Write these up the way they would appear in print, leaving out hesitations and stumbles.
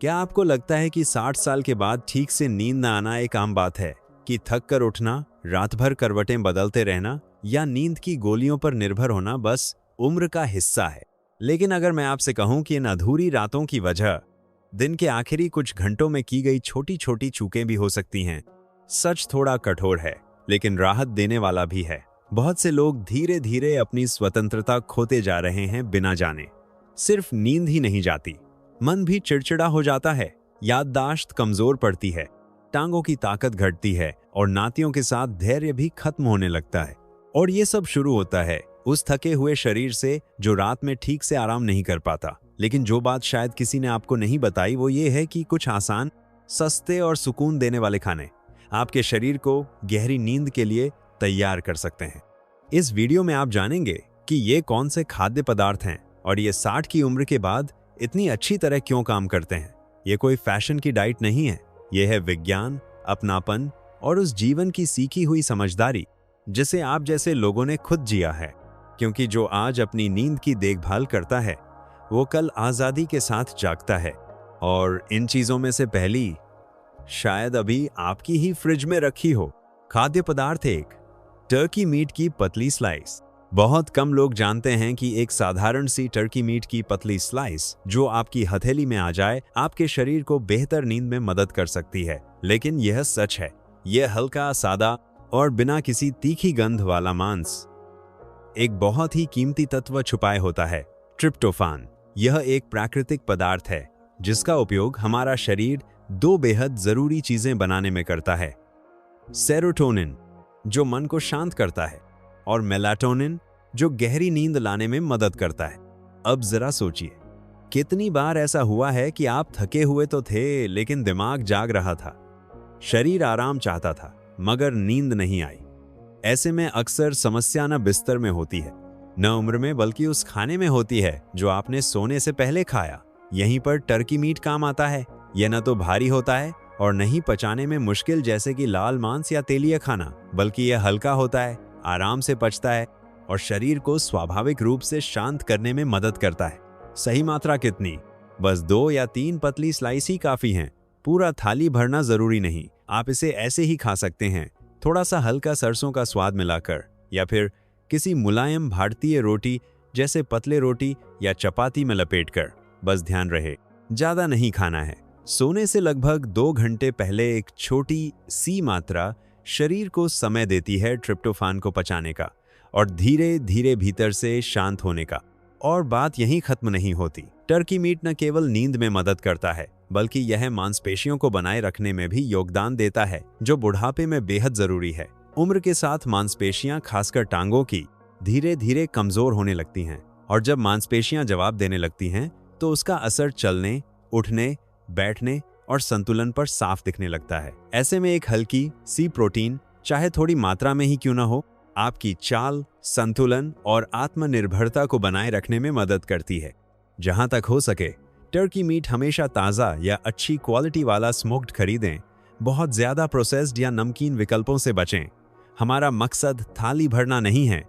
क्या आपको लगता है कि 60 साल के बाद ठीक से नींद न आना एक आम बात है? कि थक कर उठना, रात भर करवटें बदलते रहना या नींद की गोलियों पर निर्भर होना बस उम्र का हिस्सा है? लेकिन अगर मैं आपसे कहूं कि इन अधूरी रातों की वजह दिन के आखिरी कुछ घंटों में की गई छोटी छोटी चूकें भी हो सकती हैं। सच थोड़ा कठोर है, लेकिन राहत देने वाला भी है। बहुत से लोग धीरे धीरे अपनी स्वतंत्रता खोते जा रहे हैं बिना जाने। सिर्फ नींद ही नहीं जाती, मन भी चिड़चिड़ा हो जाता है, याददाश्त कमजोर पड़ती है, टांगों की ताकत घटती है और नातियों के साथ धैर्य भी खत्म होने लगता है। और ये सब शुरू होता है उस थके हुए शरीर से जो रात में ठीक से आराम नहीं कर पाता। लेकिन जो बात शायद किसी ने आपको नहीं बताई वो ये है कि कुछ आसान, सस्ते और सुकून देने वाले खाने आपके शरीर को गहरी नींद के लिए तैयार कर सकते हैं। इस वीडियो में आप जानेंगे कि ये कौन से खाद्य पदार्थ हैं और ये 60 की उम्र के बाद इतनी अच्छी तरह क्यों काम करते हैं। ये कोई फैशन की डाइट नहीं है, ये है विज्ञान, अपनापन और उस जीवन की सीखी हुई समझदारी जिसे आप जैसे लोगों ने खुद जिया है। क्योंकि जो आज अपनी नींद की देखभाल करता है वो कल आज़ादी के साथ जागता है। और इन चीज़ों में से पहली शायद अभी आपकी ही फ्रिज में रखी हो। खाद्य पदार्थ 1, टर्की मीट की पतली स्लाइस। बहुत कम लोग जानते हैं कि एक साधारण सी टर्की मीट की पतली स्लाइस जो आपकी हथेली में आ जाए आपके शरीर को बेहतर नींद में मदद कर सकती है। लेकिन यह सच है, यह हल्का, सादा और बिना किसी तीखी गंध वाला मांस एक बहुत ही कीमती तत्व छुपाए होता है, ट्रिप्टोफान। यह एक प्राकृतिक पदार्थ है जिसका उपयोग हमारा शरीर 2 बेहद जरूरी चीजें बनाने में करता है। सेरोटोनिन जो मन को शांत करता है और मेलाटोनिन जो गहरी नींद लाने में मदद करता है। अब जरा सोचिए, कितनी बार ऐसा हुआ है कि आप थके हुए तो थे लेकिन दिमाग जाग रहा था, शरीर आराम चाहता था मगर नींद नहीं आई। ऐसे में अक्सर समस्या न बिस्तर में होती है, न उम्र में, बल्कि उस खाने में होती है जो आपने सोने से पहले खाया। यहीं पर टर्की मीट काम आता है। यह न तो भारी होता है और न ही पचाने में मुश्किल जैसे कि लाल मांस या तेलीय खाना, बल्कि यह हल्का होता है, आराम से पचता है और शरीर को स्वाभाविक रूप से शांत करने में मदद करता है। सही मात्रा कितनी? बस 2 या 3 पतली स्लाइस ही काफी हैं। पूरा थाली भरना जरूरी नहीं। आप इसे ऐसे ही खा सकते हैं, थोड़ा सा हल्का सरसों का स्वाद मिलाकर, या फिर किसी मुलायम भारतीय रोटी जैसे पतले रोटी या चपाती में लपेटकर। बस ध्यान रहे, ज्यादा नहीं खाना है। सोने से लगभग 2 घंटे पहले एक छोटी सी मात्रा शरीर को समय देती है ट्रिप्टोफान को पचाने का और धीरे धीरे भीतर से शांत होने का। और बात यहीं खत्म नहीं होती। टर्की मीट न केवल नींद में मदद करता है बल्कि यह मांसपेशियों को बनाए रखने में भी योगदान देता है, जो बुढ़ापे में बेहद जरूरी है। उम्र के साथ मांसपेशियां, खासकर टांगों की, धीरे धीरे कमजोर होने लगती हैं और जब मांसपेशियां जवाब देने लगती हैं तो उसका असर चलने, उठने, बैठने और संतुलन पर साफ दिखने लगता है। ऐसे में एक हल्की सी प्रोटीन, चाहे थोड़ी मात्रा में ही क्यों ना हो, आपकी चाल, संतुलन और आत्मनिर्भरता को बनाए रखने में मदद करती है। जहां तक हो सके टर्की मीट हमेशा ताज़ा या अच्छी क्वालिटी वाला स्मोक्ड खरीदें। बहुत ज़्यादा प्रोसेस्ड या नमकीन विकल्पों से बचें। हमारा मकसद थाली भरना नहीं है,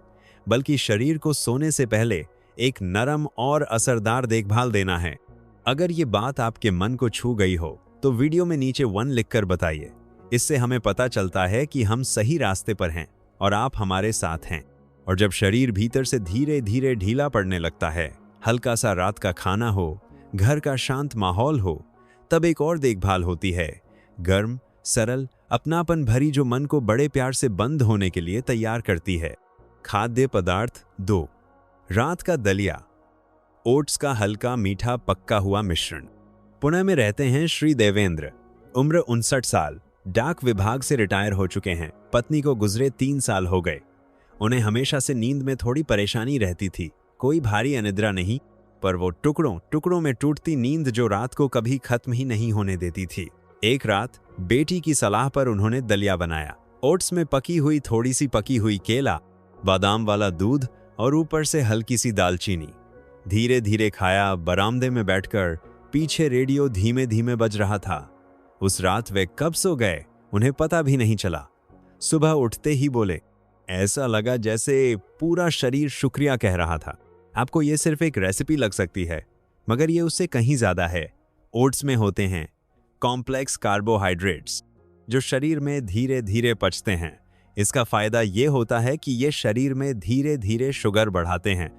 बल्कि शरीर को सोने से पहले एक नरम और असरदार देखभाल देना है। अगर ये बात आपके मन को छू गई हो तो वीडियो में नीचे 1 लिखकर बताइए। इससे हमें पता चलता है कि हम सही रास्ते पर हैं और आप हमारे साथ हैं। और जब शरीर भीतर से धीरे धीरे ढीला पड़ने लगता है, हल्का सा रात का खाना हो, घर का शांत माहौल हो, तब एक और देखभाल होती है, गर्म, सरल, अपनापन भरी, जो मन को बड़े प्यार से बंद होने के लिए तैयार करती है। खाद्य पदार्थ 2, रात का दलिया। ओट्स का हल्का मीठा पक्का हुआ मिश्रण। पुणे में रहते हैं श्री देवेंद्र, उम्र 59 साल, डाक विभाग से रिटायर हो चुके हैं। पत्नी को गुजरे 3 साल हो गए। उन्हें हमेशा से नींद में थोड़ी परेशानी रहती थी, कोई भारी अनिद्रा नहीं, पर वो टुकड़ों टुकड़ों में टूटती नींद जो रात को कभी खत्म ही नहीं होने देती थी। एक रात बेटी की सलाह पर उन्होंने दलिया बनाया। ओट्स में पकी हुई थोड़ी सी पकी हुई केला, बादाम वाला दूध और ऊपर से हल्की सी दालचीनी। धीरे धीरे खाया, बरामदे में बैठकर। पीछे रेडियो धीमे धीमे बज रहा था। उस रात वे कब सो गए उन्हें पता भी नहीं चला। सुबह उठते ही बोले, ऐसा लगा जैसे पूरा शरीर शुक्रिया कह रहा था। आपको ये सिर्फ एक रेसिपी लग सकती है, मगर ये उससे कहीं ज्यादा है। ओट्स में होते हैं कॉम्प्लेक्स कार्बोहाइड्रेट्स, जो शरीर में धीरे धीरे पचते हैं। इसका फायदा ये होता है कि ये शरीर में धीरे धीरे शुगर बढ़ाते हैं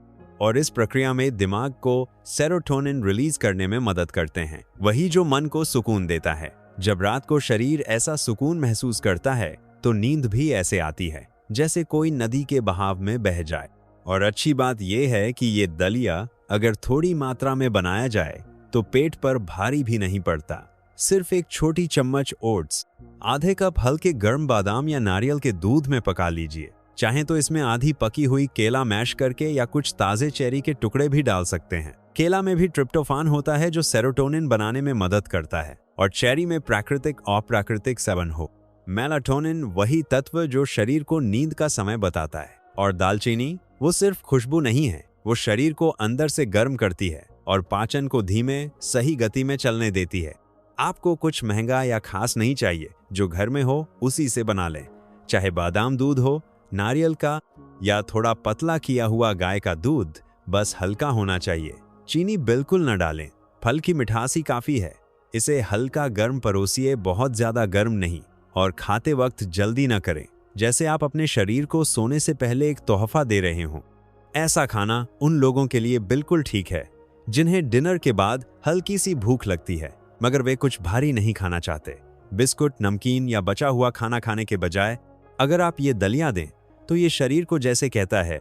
और इस प्रक्रिया में दिमाग को सेरोटोनिन रिलीज करने में मदद करते हैं, वही जो मन को सुकून देता है। जब रात को शरीर ऐसा सुकून महसूस करता है तो नींद भी ऐसे आती है जैसे कोई नदी के बहाव में बह जाए। और अच्छी बात यह है कि ये दलिया अगर थोड़ी मात्रा में बनाया जाए तो पेट पर भारी भी नहीं पड़ता। सिर्फ एक छोटी चम्मच ओट्स, आधे कप हल्के गर्म बादाम या नारियल के दूध में पका लीजिए। चाहे तो इसमें आधी पकी हुई केला मैश करके या कुछ ताजे चेरी के टुकड़े भी डाल सकते हैं। केला में भी ट्रिप्टोफान होता है जो सेरोटोनिन बनाने में मदद करता है और चेरी में प्राकृतिक अप्राकृतिक सेवन हो। मेलाटोनिन वही तत्व जो शरीर को नींद का समय बताता है। और दालचीनी, वो सिर्फ खुशबू नहीं है, वो शरीर को अंदर से गर्म करती है और पाचन को धीमे सही गति में चलने देती है। आपको कुछ महंगा या खास नहीं चाहिए, जो घर में हो उसी से बना लें। चाहे बादाम दूध हो, नारियल का या थोड़ा पतला किया हुआ गाय का दूध, बस हल्का होना चाहिए। चीनी बिल्कुल न डालें, फल की मिठास ही काफी है। इसे हल्का गर्म परोसिए, बहुत ज्यादा गर्म नहीं, और खाते वक्त जल्दी न करें, जैसे आप अपने शरीर को सोने से पहले एक तोहफा दे रहे हों। ऐसा खाना उन लोगों के लिए बिल्कुल ठीक है जिन्हें डिनर के बाद हल्की सी भूख लगती है मगर वे कुछ भारी नहीं खाना चाहते। बिस्कुट, नमकीन या बचा हुआ खाना खाने के बजाय अगर आप ये दलिया दें तो ये शरीर को जैसे कहता है,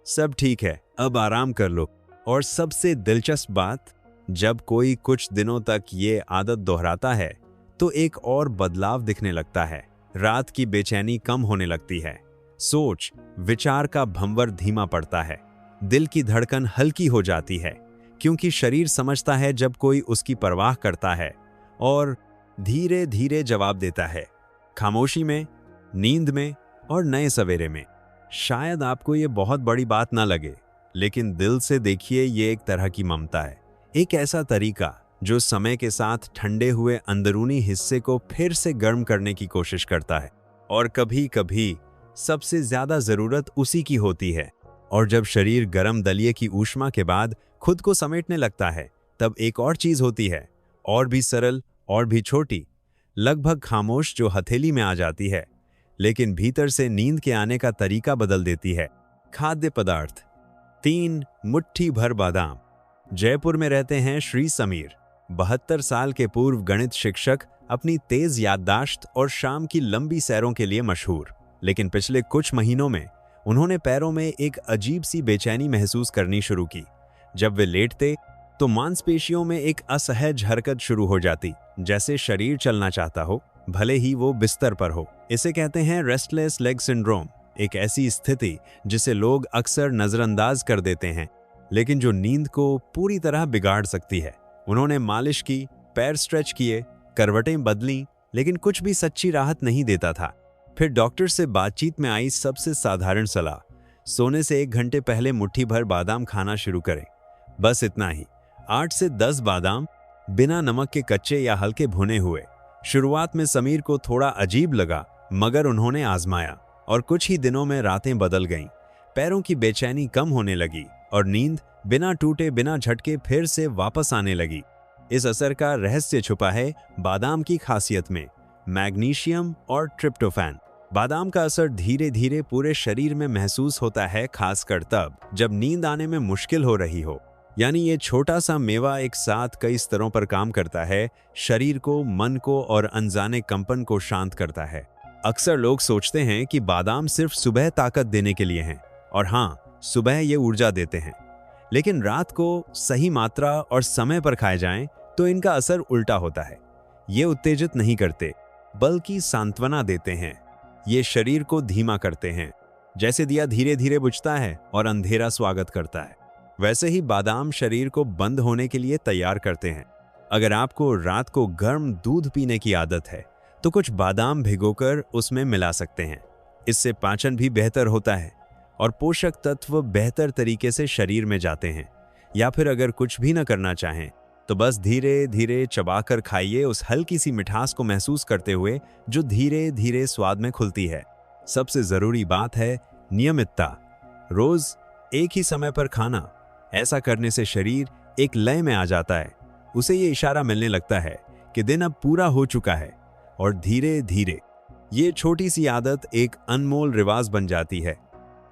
सब ठीक है, अब आराम कर लो। और सबसे दिलचस्प बात, जब कोई कुछ दिनों तक ये आदत दोहराता है तो एक और बदलाव दिखने लगता है। रात की बेचैनी कम होने लगती है, सोच विचार का भंवर धीमा पड़ता है, दिल की धड़कन हल्की हो जाती है, क्योंकि शरीर समझता है जब कोई उसकी परवाह करता है और धीरे धीरे जवाब देता है, खामोशी में, नींद में और नए सवेरे में। शायद आपको ये बहुत बड़ी बात ना लगे, लेकिन दिल से देखिए, ये एक तरह की ममता है, एक ऐसा तरीका जो समय के साथ ठंडे हुए अंदरूनी हिस्से को फिर से गर्म करने की कोशिश करता है। और कभी कभी सबसे ज्यादा जरूरत उसी की होती है। और जब शरीर गर्म दलिये की ऊष्मा के बाद खुद को समेटने लगता है, तब एक और चीज होती है, और भी सरल और भी छोटी, लगभग खामोश, जो हथेली में आ जाती है लेकिन भीतर से नींद के आने का तरीका बदल देती है। खाद्य पदार्थ। 3 मुट्ठी भर बादाम। जयपुर में रहते हैं श्री समीर, 72 साल के पूर्व गणित शिक्षक, अपनी तेज याददाश्त और शाम की लंबी सैरों के लिए मशहूर। लेकिन पिछले कुछ महीनों में उन्होंने पैरों में एक अजीब सी बेचैनी महसूस करनी शुरू की। जब वे लेटते तो मांसपेशियों में एक असहज हरकत शुरू हो जाती, जैसे शरीर चलना चाहता हो, भले ही वो बिस्तर पर हो। इसे कहते हैं रेस्टलेस लेग सिंड्रोम, एक ऐसी स्थिति जिसे लोग अक्सर नजरअंदाज कर देते हैं, लेकिन जो नींद को पूरी तरह बिगाड़ सकती है। उन्होंने मालिश की, पैर स्ट्रेच किए, करवटें बदलीं, लेकिन कुछ भी सच्ची राहत नहीं देता था। फिर डॉक्टर से बातचीत में आई सबसे साधारण सलाह, सोने से 1 घंटे पहले मुट्ठी भर बादाम खाना शुरू करें। बस इतना ही, 8 से 10 बादाम, बिना नमक के कच्चे या हल्के भुने हुए। शुरुआत में समीर को थोड़ा अजीब लगा, मगर उन्होंने आजमाया और कुछ ही दिनों में रातें बदल गईं। पैरों की बेचैनी कम होने लगी और नींद बिना टूटे, बिना झटके फिर से वापस आने लगी। इस असर का रहस्य छुपा है बादाम की खासियत में, मैग्नीशियम और ट्रिप्टोफैन। बादाम का असर धीरे धीरे पूरे शरीर में महसूस होता है, खासकर तब जब नींद आने में मुश्किल हो रही हो। यानी ये छोटा सा मेवा एक साथ कई स्तरों पर काम करता है, शरीर को, मन को और अनजाने कंपन को शांत करता है। अक्सर लोग सोचते हैं कि बादाम सिर्फ सुबह ताकत देने के लिए हैं, और हाँ, सुबह ये ऊर्जा देते हैं, लेकिन रात को सही मात्रा और समय पर खाए जाएं तो इनका असर उल्टा होता है। ये उत्तेजित नहीं करते, बल्कि सांत्वना देते हैं। ये शरीर को धीमा करते हैं, जैसे दिया धीरे धीरे बुझता है और अंधेरा स्वागत करता है, वैसे ही बादाम शरीर को बंद होने के लिए तैयार करते हैं। अगर आपको रात को गर्म दूध पीने की आदत है तो कुछ बादाम भिगोकर उसमें मिला सकते हैं। इससे पाचन भी बेहतर होता है और पोषक तत्व बेहतर तरीके से शरीर में जाते हैं। या फिर अगर कुछ भी न करना चाहें तो बस धीरे धीरे चबाकर खाइए, उस हल्की सी मिठास को महसूस करते हुए जो धीरे धीरे स्वाद में खुलती है। सबसे जरूरी बात है नियमितता, रोज एक ही समय पर खाना। ऐसा करने से शरीर एक लय में आ जाता है उसे ये इशारा मिलने लगता है कि दिन अब पूरा हो चुका है, और धीरे धीरे ये छोटी सी आदत एक अनमोल रिवाज बन जाती है,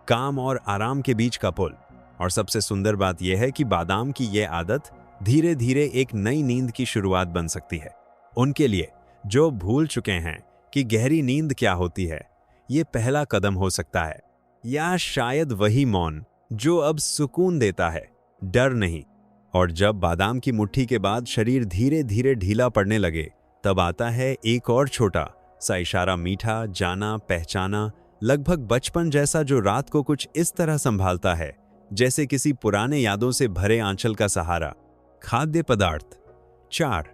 काम और आराम के बीच का पुल। और सबसे सुंदर बात यह है कि बादाम की यह आदत धीरे धीरे एक नई नींद की शुरुआत बन सकती है। उनके लिए जो भूल चुके हैं कि गहरी नींद क्या होती है, ये पहला कदम हो सकता है, या शायद वही मौन जो अब सुकून देता है, डर नहीं। और जब बादाम की मुट्ठी के बाद शरीर धीरे धीरे ढीला पड़ने लगे, तब आता है एक और छोटा सा इशारा, मीठा, जाना पहचाना, लगभग बचपन जैसा, जो रात को कुछ इस तरह संभालता है जैसे किसी पुराने यादों से भरे आंचल का सहारा। खाद्य पदार्थ। 4,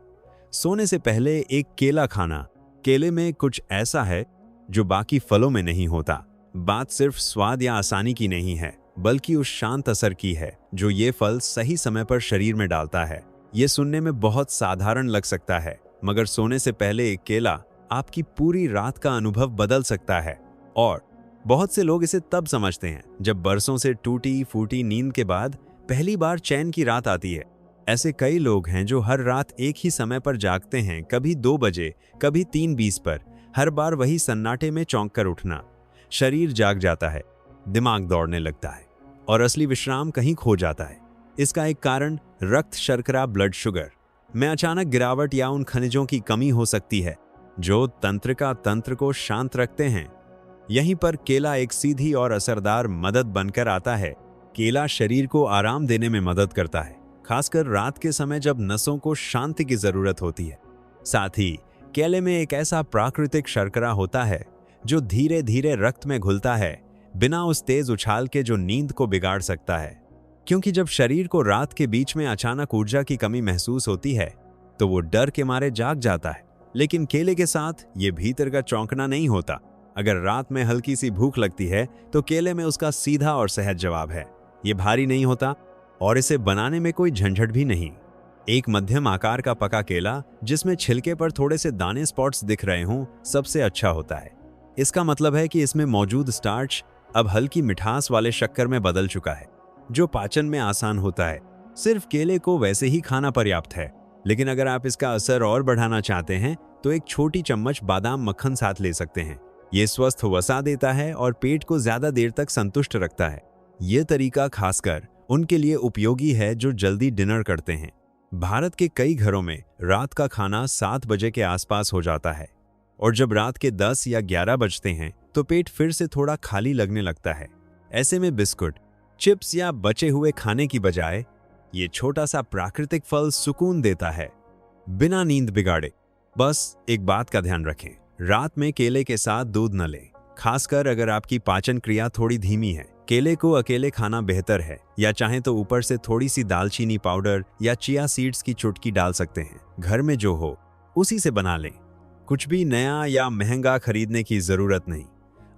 सोने से पहले एक केला खाना। केले में कुछ ऐसा है जो बाकी फलों में नहीं होता। बात सिर्फ स्वाद या आसानी की नहीं है, बल्कि उस शांत असर की है जो ये फल सही समय पर शरीर में डालता है। ये सुनने में बहुत साधारण लग सकता है, मगर सोने से पहले एक केला आपकी पूरी रात का अनुभव बदल सकता है। और बहुत से लोग इसे तब समझते हैं जब बरसों से टूटी फूटी नींद के बाद पहली बार चैन की रात आती है। ऐसे कई लोग हैं जो हर रात एक ही समय पर जागते हैं, कभी 2 बजे, कभी 3:20 पर। हर बार वही सन्नाटे में चौंक कर उठना। शरीर जाग जाता है, दिमाग दौड़ने लगता है, और असली विश्राम कहीं खो जाता है। इसका एक कारण रक्त शर्करा, ब्लड शुगर में अचानक गिरावट या उन खनिजों की कमी हो सकती है जो तंत्र को शांत रखते हैं। यहीं पर केला एक सीधी और असरदार मदद बनकर आता है। केला शरीर को आराम देने में मदद करता है, खासकर रात के समय जब नसों को शांति की जरूरत होती है। साथ ही केले में एक ऐसा प्राकृतिक शर्करा होता है जो धीरे धीरे रक्त में घुलता है, बिना उस तेज उछाल के जो नींद को बिगाड़ सकता है। क्योंकि जब शरीर को रात के बीच में अचानक ऊर्जा की कमी महसूस होती है, तो वो डर के मारे जाग जाता है। लेकिन केले के साथ ये भीतर का चौंकना नहीं होता। अगर रात में हल्की सी भूख लगती है, तो केले में उसका सीधा और सहज जवाब है। ये भारी नहीं होता और इसे बनाने में कोई झंझट भी नहीं। एक मध्यम आकार का पका केला जिसमें छिलके पर थोड़े से दाने स्पॉट्स दिख रहे हों, सबसे अच्छा होता है। इसका मतलब है कि इसमें मौजूद स्टार्च अब हल्की मिठास वाले शक्कर में बदल चुका है, जो पाचन में आसान होता है। सिर्फ केले को वैसे ही खाना पर्याप्त है, लेकिन अगर आप इसका असर और बढ़ाना चाहते हैं तो एक छोटी चम्मच बादाम मक्खन साथ ले सकते हैं। ये स्वस्थ वसा देता है और पेट को ज्यादा देर तक संतुष्ट रखता है। ये तरीका खासकर उनके लिए उपयोगी है जो जल्दी डिनर करते हैं। भारत के कई घरों में रात का खाना 7 बजे के आसपास हो जाता है, और जब रात के 10 या 11 बजते हैं तो पेट फिर से थोड़ा खाली लगने लगता है। ऐसे में बिस्कुट, चिप्स या बचे हुए खाने की बजाय ये छोटा सा प्राकृतिक फल सुकून देता है, बिना नींद बिगाड़े। बस एक बात का ध्यान रखें, रात में केले के साथ दूध न लें, खासकर अगर आपकी पाचन क्रिया थोड़ी धीमी है। केले को अकेले खाना बेहतर है, या चाहें तो ऊपर से थोड़ी सी दालचीनी पाउडर या चिया सीड्स की चुटकी डाल सकते हैं। घर में जो हो उसी से बना लें, कुछ भी नया या महंगा खरीदने की जरूरत नहीं।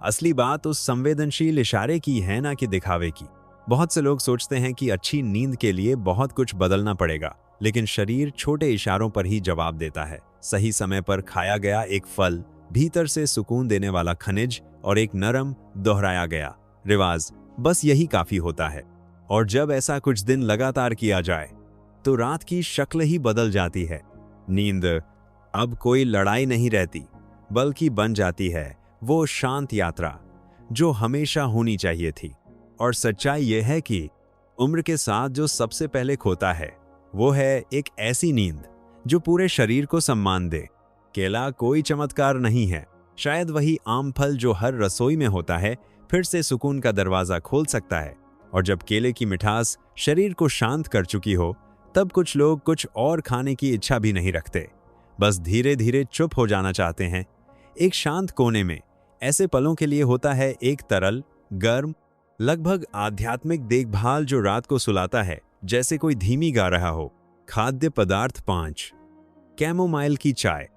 असली बात उस संवेदनशील इशारे की है, ना कि दिखावे की। बहुत से लोग सोचते हैं कि अच्छी नींद के लिए बहुत कुछ बदलना पड़ेगा, लेकिन शरीर छोटे इशारों पर ही जवाब देता है। सही समय पर खाया गया एक फल, भीतर से सुकून देने वाला खनिज, और एक नरम दोहराया गया रिवाज, बस यही काफी होता है। और जब ऐसा कुछ दिन लगातार किया जाए तो रात की शक्ल ही बदल जाती है। नींद अब कोई लड़ाई नहीं रहती, बल्कि बन जाती है वो शांत यात्रा जो हमेशा होनी चाहिए थी। और सच्चाई यह है कि उम्र के साथ जो सबसे पहले खोता है वो है एक ऐसी नींद जो पूरे शरीर को सम्मान दे। केला कोई चमत्कार नहीं है, शायद वही आम फल जो हर रसोई में होता है फिर से सुकून का दरवाजा खोल सकता है। और जब केले की मिठास शरीर को शांत कर चुकी हो, तब कुछ लोग कुछ और खाने की इच्छा भी नहीं रखते, बस धीरे धीरे चुप हो जाना चाहते हैं। एक शांत कोने में ऐसे पलों के लिए होता है एक तरल, गर्म, लगभग आध्यात्मिक देखभाल जो रात को सुलाता है, जैसे कोई धीमी गा रहा हो। खाद्य पदार्थ 5, कैमोमाइल की चाय।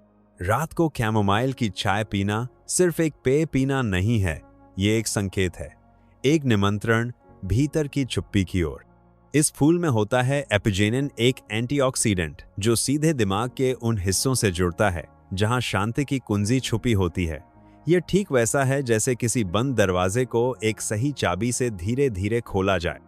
रात को कैमोमाइल की चाय पीना सिर्फ एक पेय पीना नहीं है, ये एक संकेत है, एक निमंत्रण भीतर की चुप्पी की ओर। इस फूल में होता है एपिजेनिन, एक एंटीऑक्सीडेंट जो सीधे दिमाग के उन हिस्सों से जुड़ता है जहां शांति की कुंजी छुपी होती है। यह ठीक वैसा है जैसे किसी बंद दरवाजे को एक सही चाबी से धीरे धीरे खोला जाए।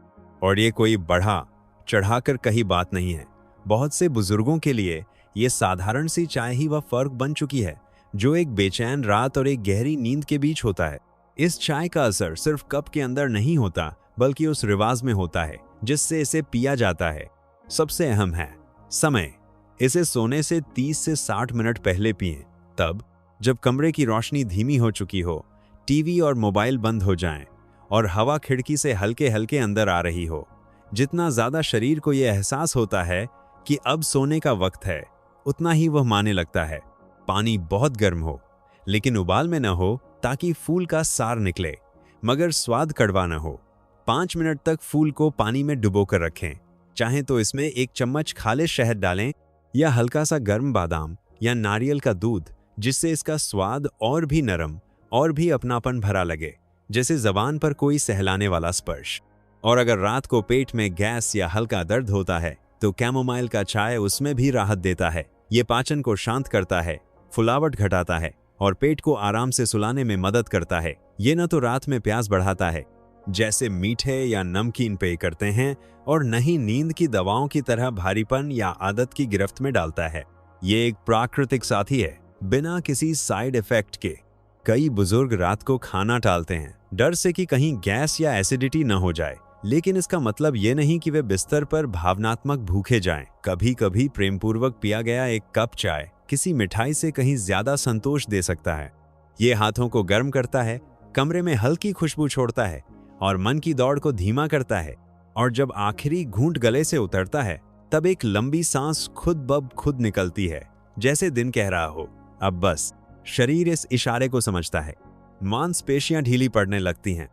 और ये कोई बढ़ा चढ़ाकर कही बात नहीं है, बहुत से बुजुर्गों के लिए ये साधारण सी चाय ही वह फर्क बन चुकी है जो एक बेचैन रात और एक गहरी नींद के बीच होता है। इस चाय का असर सिर्फ कप के अंदर नहीं होता, बल्कि उस रिवाज में होता है जिससे इसे पिया जाता है। सबसे अहम है समय। इसे सोने से 30 से 60 मिनट पहले पिएं, तब जब कमरे की रोशनी धीमी हो चुकी हो, टीवी और मोबाइल बंद हो जाएं और हवा खिड़की से हल्के हल्के अंदर आ रही हो। जितना ज्यादा शरीर को यह एहसास होता है कि अब सोने का वक्त है, उतना ही वह मानने लगता है। पानी बहुत गर्म हो, लेकिन उबाल में न हो, ताकि फूल का सार निकले मगर स्वाद कड़वा न हो। 5 मिनट तक फूल को पानी में डुबो कर रखें। चाहे तो इसमें 1 चम्मच खाले शहद डालें या हल्का सा गर्म बादाम या नारियल का दूध, जिससे इसका स्वाद और भी नरम और भी अपनापन भरा लगे, जैसे जबान पर कोई सहलाने वाला स्पर्श। और अगर रात को पेट में गैस या हल्का दर्द होता है तो कैमोमाइल का चाय उसमें भी राहत देता है। ये पाचन को शांत करता है, फुलावट घटाता है और पेट को आराम से सुलाने में मदद करता है। ये न तो रात में प्यास बढ़ाता है जैसे मीठे या नमकीन पेय करते हैं, और न ही नींद की दवाओं की तरह भारीपन या आदत की गिरफ्त में डालता है। ये एक प्राकृतिक साथी है, बिना किसी साइड इफेक्ट के। कई बुजुर्ग रात को खाना टालते हैं, डर से कि कहीं गैस या एसिडिटी न हो जाए, लेकिन इसका मतलब ये नहीं कि वे बिस्तर पर भावनात्मक भूखे जाएं। कभी कभी प्रेमपूर्वक पिया गया एक कप चाय किसी मिठाई से कहीं ज्यादा संतोष दे सकता है। ये हाथों को गर्म करता है, कमरे में हल्की खुशबू छोड़ता है और मन की दौड़ को धीमा करता है। और जब आखिरी घूंट गले से उतरता है, तब एक लंबी सांस खुद ब खुद निकलती है, जैसे दिन कह रहा हो अब बस। शरीर इस इशारे को समझता है। मांसपेशियां ढीली पड़ने लगती हैं,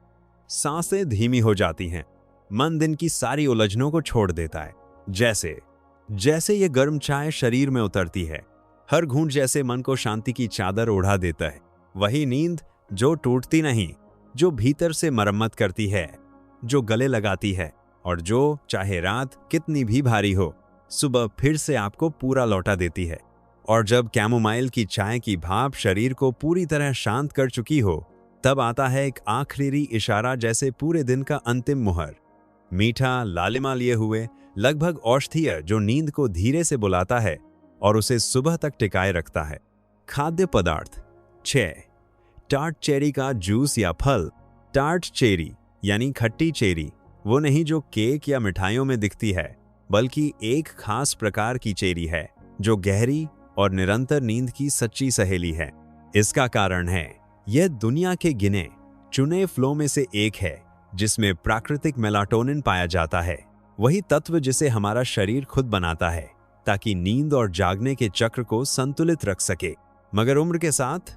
सांसें धीमी हो जाती हैं, मन दिन की सारी उलझनों को छोड़ देता है। जैसे जैसे ये गर्म चाय शरीर में उतरती है, हर घूंट जैसे मन को शांति की चादर ओढ़ा देता है। वही नींद जो टूटती नहीं, जो भीतर से मरम्मत करती है, जो गले लगाती है और जो चाहे रात कितनी भी भारी हो, सुबह फिर से आपको पूरा लौटा देती है। और जब कैमोमाइल की चाय की भाप शरीर को पूरी तरह शांत कर चुकी हो, तब आता है एक आखिरी इशारा, जैसे पूरे दिन का अंतिम मुहर। मीठा लालिमा लिए हुए, लगभग औषधीय, जो नींद को धीरे से बुलाता है और उसे सुबह तक टिकाए रखता है। खाद्य पदार्थ 6। टार्ट चेरी का जूस या फल। टार्ट चेरी यानी खट्टी चेरी वो नहीं जो केक या मिठाइयों में दिखती है, बल्कि एक खास प्रकार की चेरी है जो गहरी और निरंतर नींद की सच्ची सहेली है। इसका कारण है यह दुनिया के गिने चुने फ्लो में से एक है जिसमें प्राकृतिक मेलाटोनिन पाया जाता है, वही तत्व जिसे हमारा शरीर खुद बनाता है ताकि नींद और जागने के चक्र को संतुलित रख सके। मगर उम्र के साथ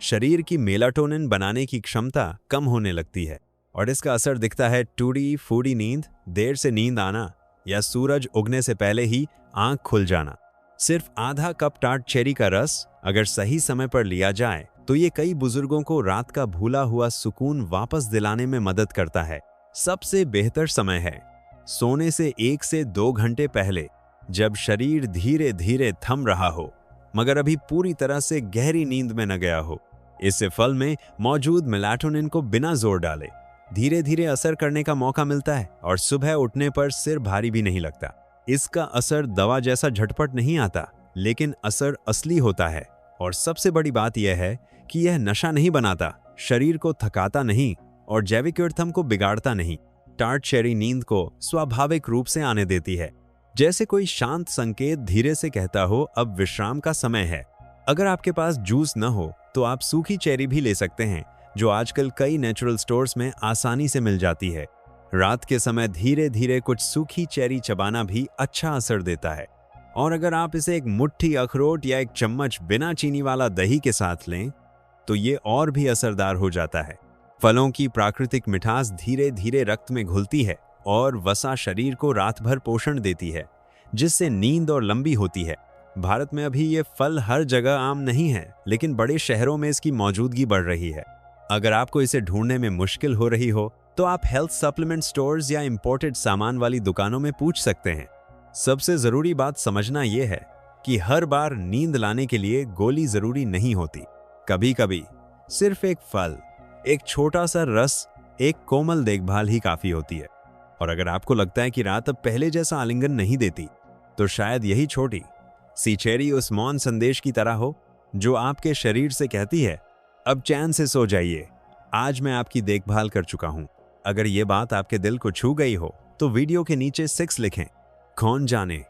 शरीर की मेलाटोनिन बनाने की क्षमता कम होने लगती है और इसका असर दिखता है टूटी फूटी नींद, देर से नींद आना या सूरज उगने से पहले ही आंख खुल जाना। सिर्फ आधा कप टार्ट चेरी का रस अगर सही समय पर लिया जाए तो ये कई बुजुर्गों को रात का भूला हुआ सुकून वापस दिलाने में मदद करता है। सबसे बेहतर समय है सोने से 1 से 2 घंटे पहले, जब शरीर धीरे धीरे थम रहा हो मगर अभी पूरी तरह से गहरी नींद में न गया हो। इससे फल में मौजूद मेलाटोनिन को बिना जोर डाले धीरे धीरे असर करने का मौका मिलता है और सुबह उठने पर सिर भारी भी नहीं लगता। इसका असर दवा जैसा झटपट नहीं आता, लेकिन असर असली होता है। और सबसे बड़ी बात यह है कि यह नशा नहीं बनाता, शरीर को थकाता नहीं और जैविक रिथम को बिगाड़ता नहीं। टार्ट चेरी नींद को स्वाभाविक रूप से आने देती है, जैसे कोई शांत संकेत धीरे से कहता हो अब विश्राम का समय है। अगर आपके पास जूस न हो तो आप सूखी चेरी भी ले सकते हैं, जो आजकल कई नेचुरल स्टोर्स में आसानी से मिल जाती है। रात के समय धीरे धीरे कुछ सूखी चेरी चबाना भी अच्छा असर देता है। और अगर आप इसे एक मुट्ठी अखरोट या 1 चम्मच बिना चीनी वाला दही के साथ लें तो ये और भी असरदार हो जाता है। फलों की प्राकृतिक मिठास धीरे धीरे रक्त में घुलती है और वसा शरीर को रात भर पोषण देती है, जिससे नींद और लंबी होती है। भारत में अभी ये फल हर जगह आम नहीं है, लेकिन बड़े शहरों में इसकी मौजूदगी बढ़ रही है। अगर आपको इसे ढूंढने में मुश्किल हो रही हो तो आप हेल्थ सप्लीमेंट स्टोर्स या इंपोर्टेड सामान वाली दुकानों में पूछ सकते हैं। सबसे जरूरी बात समझना यह है कि हर बार नींद लाने के लिए गोली जरूरी नहीं होती। कभी कभी सिर्फ एक फल, एक छोटा सा रस, एक कोमल देखभाल ही काफी होती है। और अगर आपको लगता है कि रात अब पहले जैसा आलिंगन नहीं देती, तो शायद यही छोटी सी चेरी उस मौन संदेश की तरह हो जो आपके शरीर से कहती है, अब चैन से सो जाइए, आज मैं आपकी देखभाल कर चुका हूं। अगर ये बात आपके दिल को छू गई हो तो वीडियो के नीचे 6 लिखें। कौन जाने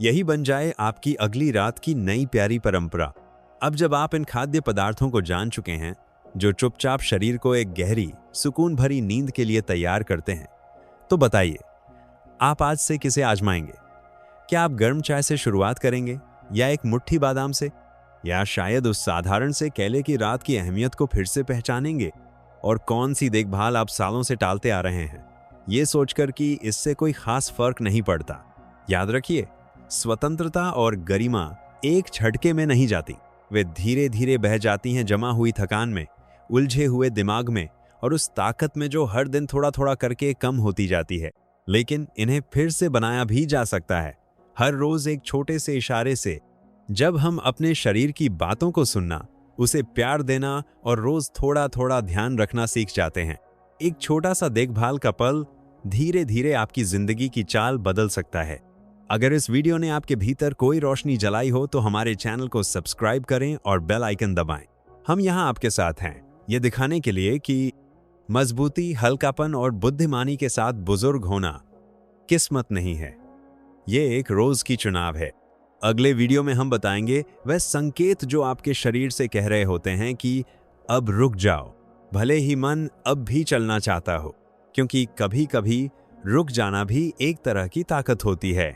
यही बन जाए आपकी अगली रात की नई प्यारी परंपरा। अब जब आप इन खाद्य पदार्थों को जान चुके हैं जो चुपचाप शरीर को एक गहरी सुकून भरी नींद के लिए तैयार करते हैं, तो बताइए आप आज से किसे आजमाएंगे? क्या आप गर्म चाय से शुरुआत करेंगे, या एक मुट्ठी बादाम से, या शायद उस साधारण से केले की रात की अहमियत को फिर से पहचानेंगे? और कौन सी देखभाल आप सालों से टालते आ रहे हैं, ये सोचकर कि इससे कोई खास फर्क नहीं पड़ता? याद रखिए, स्वतंत्रता और गरिमा एक झटके में नहीं जाती, वे धीरे धीरे बह जाती हैं जमा हुई थकान में, उलझे हुए दिमाग में, और उस ताकत में जो हर दिन थोड़ा थोड़ा करके कम होती जाती है। लेकिन इन्हें फिर से बनाया भी जा सकता है, हर रोज एक छोटे से इशारे से। जब हम अपने शरीर की बातों को सुनना, उसे प्यार देना और रोज थोड़ा थोड़ा ध्यान रखना सीख जाते हैं, एक छोटा सा देखभाल का पल धीरे धीरे आपकी जिंदगी की चाल बदल सकता है। अगर इस वीडियो ने आपके भीतर कोई रोशनी जलाई हो तो हमारे चैनल को सब्सक्राइब करें और बेल आइकन दबाएं। हम यहाँ आपके साथ हैं, ये दिखाने के लिए कि मजबूती, हल्कापन और बुद्धिमानी के साथ बुजुर्ग होना किस्मत नहीं है, ये एक रोज की चुनाव है। अगले वीडियो में हम बताएंगे वह संकेत जो आपके शरीर से कह रहे होते हैं कि अब रुक जाओ, भले ही मन अब भी चलना चाहता हो, क्योंकि कभी कभी रुक जाना भी एक तरह की ताकत होती है।